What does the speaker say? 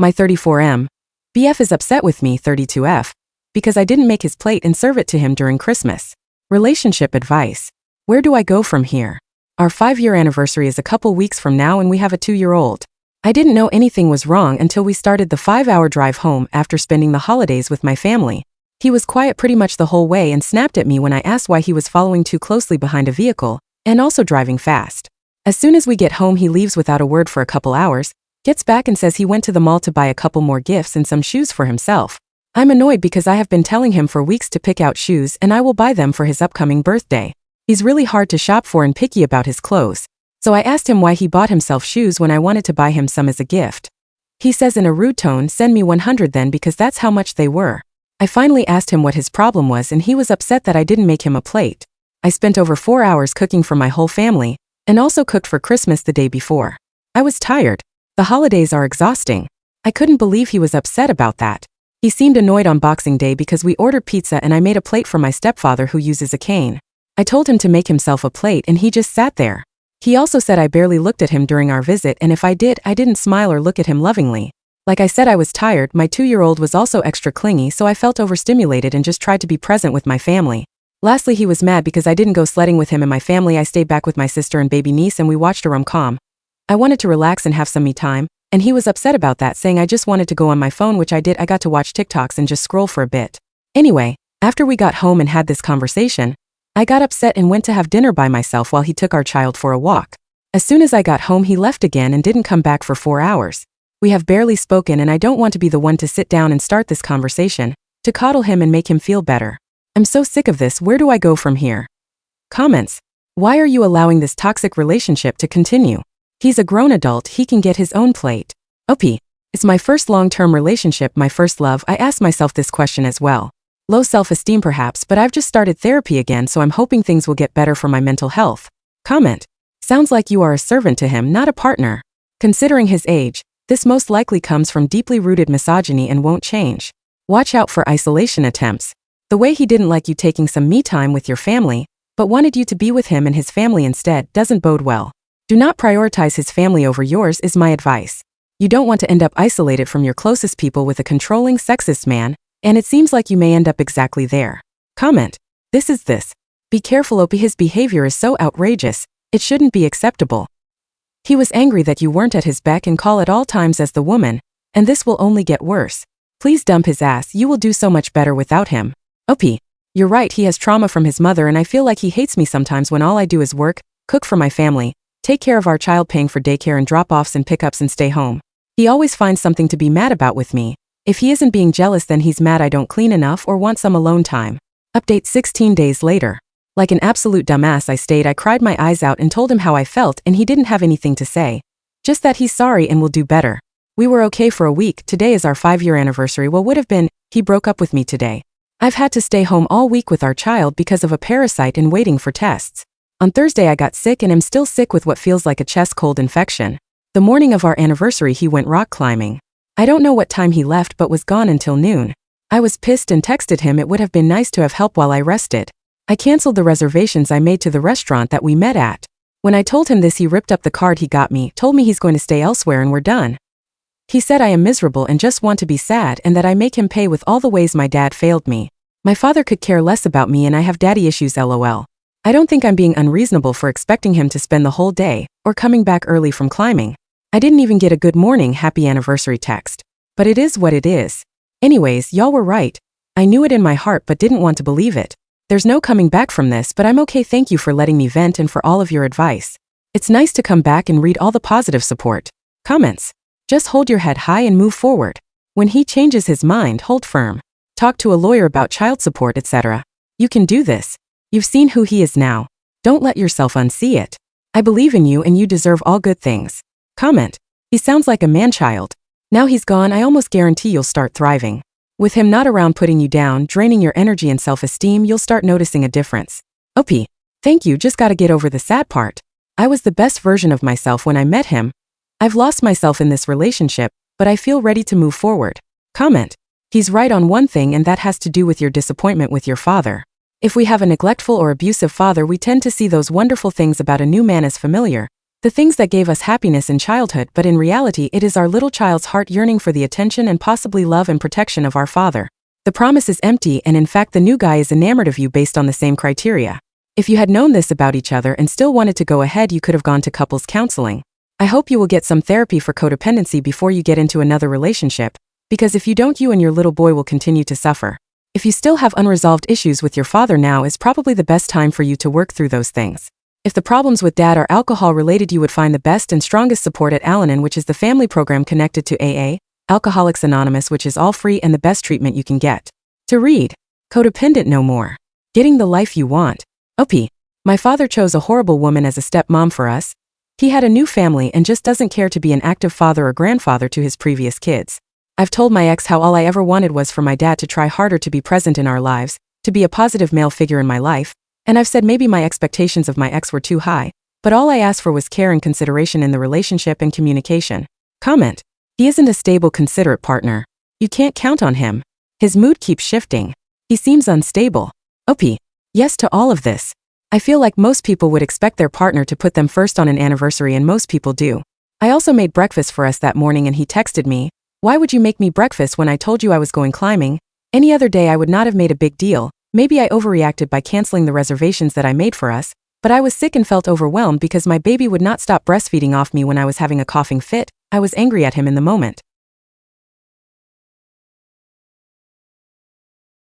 My 34M. BF is upset with me 32F. Because I didn't make his plate and serve it to him during Christmas. Relationship advice. Where do I go from here? Our 5-year anniversary is a couple weeks from now and we have a 2-year-old. I didn't know anything was wrong until we started the 5-hour drive home after spending the holidays with my family. He was quiet pretty much the whole way and snapped at me when I asked why he was following too closely behind a vehicle, and also driving fast. As soon as we get home he leaves without a word for a couple hours, gets back and says he went to the mall to buy a couple more gifts and some shoes for himself. I'm annoyed because I have been telling him for weeks to pick out shoes and I will buy them for his upcoming birthday. He's really hard to shop for and picky about his clothes. So I asked him why he bought himself shoes when I wanted to buy him some as a gift. He says in a rude tone, "Send me 100 then because that's how much they were." I finally asked him what his problem was and he was upset that I didn't make him a plate. I spent over 4 hours cooking for my whole family, and also cooked for Christmas the day before. I was tired. The holidays are exhausting. I couldn't believe he was upset about that. He seemed annoyed on Boxing Day because we ordered pizza and I made a plate for my stepfather who uses a cane. I told him to make himself a plate and he just sat there. He also said I barely looked at him during our visit and if I did, I didn't smile or look at him lovingly. Like I said, I was tired. My 2-year-old was also extra clingy, so I felt overstimulated and just tried to be present with my family. Lastly, he was mad because I didn't go sledding with him and my family. I stayed back with my sister and baby niece and we watched a rom-com. I wanted to relax and have some me time, and he was upset about that, saying I just wanted to go on my phone, which I did. I got to watch TikToks and just scroll for a bit. Anyway, after we got home and had this conversation, I got upset and went to have dinner by myself while he took our child for a walk. As soon as I got home he left again and didn't come back for 4 hours. We have barely spoken and I don't want to be the one to sit down and start this conversation, to coddle him and make him feel better. I'm so sick of this. Where do I go from here? Comments. Why are you allowing this toxic relationship to continue? He's a grown adult, he can get his own plate. OP. It's my first long-term relationship, my first love. I ask myself this question as well. Low self-esteem perhaps, but I've just started therapy again, so I'm hoping things will get better for my mental health. Comment. Sounds like you are a servant to him, not a partner. Considering his age, this most likely comes from deeply rooted misogyny and won't change. Watch out for isolation attempts. The way he didn't like you taking some me time with your family, but wanted you to be with him and his family instead, doesn't bode well. Do not prioritize his family over yours is my advice. You don't want to end up isolated from your closest people with a controlling, sexist man, and it seems like you may end up exactly there. Comment. This. Be careful, OP. His behavior is so outrageous, it shouldn't be acceptable. He was angry that you weren't at his beck and call at all times as the woman, and this will only get worse. Please dump his ass, you will do so much better without him. OP. You're right, he has trauma from his mother and I feel like he hates me sometimes when all I do is work, cook for my family, take care of our child, paying for daycare and drop-offs and pickups and stay home. He always finds something to be mad about with me. If he isn't being jealous then he's mad I don't clean enough or want some alone time. Update 16 days later. Like an absolute dumbass I stayed. I cried my eyes out and told him how I felt and he didn't have anything to say. Just that he's sorry and will do better. We were okay for a week. Today is our 5-year anniversary. Well, would have been. He broke up with me today. I've had to stay home all week with our child because of a parasite and waiting for tests. On Thursday I got sick and am still sick with what feels like a chest cold infection. The morning of our anniversary he went rock climbing. I don't know what time he left but was gone until noon. I was pissed and texted him it would have been nice to have help while I rested. I canceled the reservations I made to the restaurant that we met at. When I told him this he ripped up the card he got me, told me he's going to stay elsewhere and we're done. He said I am miserable and just want to be sad and that I make him pay with all the ways my dad failed me. My father could care less about me and I have daddy issues, LOL. I don't think I'm being unreasonable for expecting him to spend the whole day, or coming back early from climbing. I didn't even get a good morning, happy anniversary text. But it is what it is. Anyways, y'all were right. I knew it in my heart but didn't want to believe it. There's no coming back from this, but I'm okay. Thank you for letting me vent and for all of your advice. It's nice to come back and read all the positive support. Comments. Just hold your head high and move forward. When he changes his mind, hold firm. Talk to a lawyer about child support, etc. You can do this. You've seen who he is now. Don't let yourself unsee it. I believe in you and you deserve all good things. Comment. He sounds like a man-child. Now he's gone, I almost guarantee you'll start thriving. With him not around putting you down, draining your energy and self-esteem, you'll start noticing a difference. OP. Thank you, just gotta get over the sad part. I was the best version of myself when I met him. I've lost myself in this relationship, but I feel ready to move forward. Comment. He's right on one thing and that has to do with your disappointment with your father. If we have a neglectful or abusive father we tend to see those wonderful things about a new man as familiar, The things that gave us happiness in childhood, but in reality it is our little child's heart yearning for the attention and possibly love and protection of our father. The promise is empty, and in fact the new guy is enamored of you based on the same criteria. If you had known this about each other and still wanted to go ahead, you could have gone to couples counseling. I hope you will get some therapy for codependency before you get into another relationship, because if you don't, you and your little boy will continue to suffer. If you still have unresolved issues with your father, now is probably the best time for you to work through those things. If the problems with dad are alcohol related, you would find the best and strongest support at Al-Anon, which is the family program connected to AA, Alcoholics Anonymous, which is all free and the best treatment you can get. To read, Codependent No More. Getting the life you want. OP. My father chose a horrible woman as a stepmom for us. He had a new family and just doesn't care to be an active father or grandfather to his previous kids. I've told my ex how all I ever wanted was for my dad to try harder to be present in our lives, to be a positive male figure in my life, and I've said maybe my expectations of my ex were too high, but all I asked for was care and consideration in the relationship and communication. Comment. He isn't a stable, considerate partner. You can't count on him. His mood keeps shifting. He seems unstable. OP. Yes to all of this. I feel like most people would expect their partner to put them first on an anniversary, and most people do. I also made breakfast for us that morning and he texted me, "Why would you make me breakfast when I told you I was going climbing? Any other day I would not have made a big deal. Maybe I overreacted by canceling the reservations that I made for us, but I was sick and felt overwhelmed because my baby would not stop breastfeeding off me when I was having a coughing fit. I was angry at him in the moment.